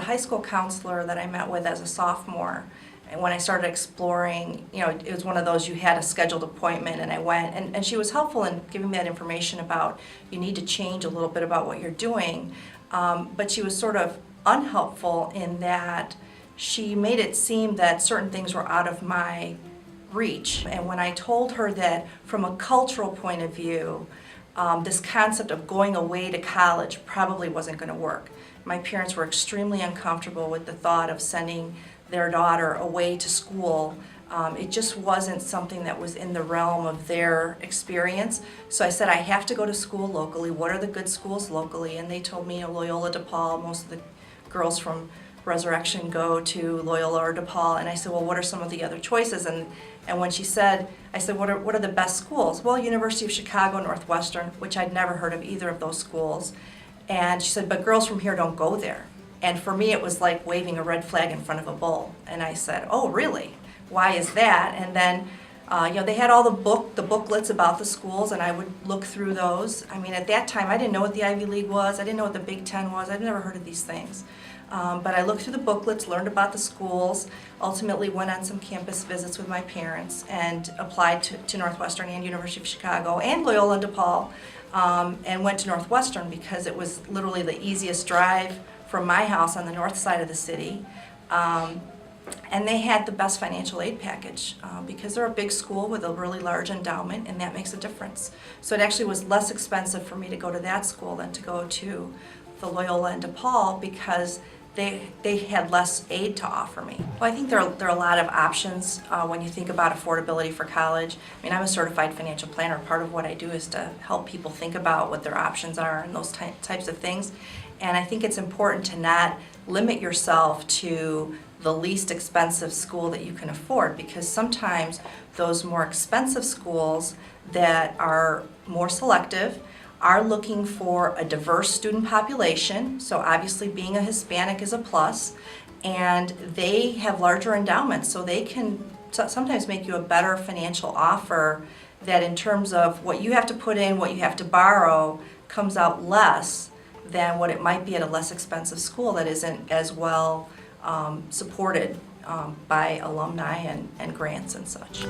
high school counselor that I met with as a sophomore. And when I started exploring, it was one of those, you had a scheduled appointment, and I went, and she was helpful in giving me that information about you need to change a little bit about what you're doing. But she was sort of unhelpful in that she made it seem that certain things were out of my reach. And when I told her that from a cultural point of view, this concept of going away to college probably wasn't going to work. My parents were extremely uncomfortable with the thought of sending their daughter away to school. It just wasn't something that was in the realm of their experience. So I said, I have to go to school locally. What are the good schools locally? And they told me Loyola DePaul. Most of the girls from Resurrection go to Loyola or DePaul. And I said, well, what are some of the other choices? And when she said, I said, what are the best schools? Well, University of Chicago, Northwestern, which I'd never heard of either of those schools. And she said, but girls from here don't go there. And for me, it was like waving a red flag in front of a bull. And I said, oh, really? Why is that? And then, they had all the booklets about the schools, and I would look through those. I mean, at that time, I didn't know what the Ivy League was. I didn't know what the Big Ten was. I'd never heard of these things. But I looked through the booklets, learned about the schools, ultimately went on some campus visits with my parents, and applied to Northwestern and University of Chicago and Loyola and DePaul, and went to Northwestern because it was literally the easiest drive from my house on the north side of the city. And they had the best financial aid package because they're a big school with a really large endowment, and that makes a difference. So it actually was less expensive for me to go to that school than to go to the Loyola and DePaul because they had less aid to offer me. Well, I think there are a lot of options when you think about affordability for college. I mean, I'm a certified financial planner. Part of what I do is to help people think about what their options are and those types of things. And I think it's important to not limit yourself to the least expensive school that you can afford, because sometimes those more expensive schools that are more selective are looking for a diverse student population. So obviously being a Hispanic is a plus, and they have larger endowments, so they can sometimes make you a better financial offer that in terms of what you have to put in, what you have to borrow, comes out less than what it might be at a less expensive school that isn't as well supported by alumni and grants and such.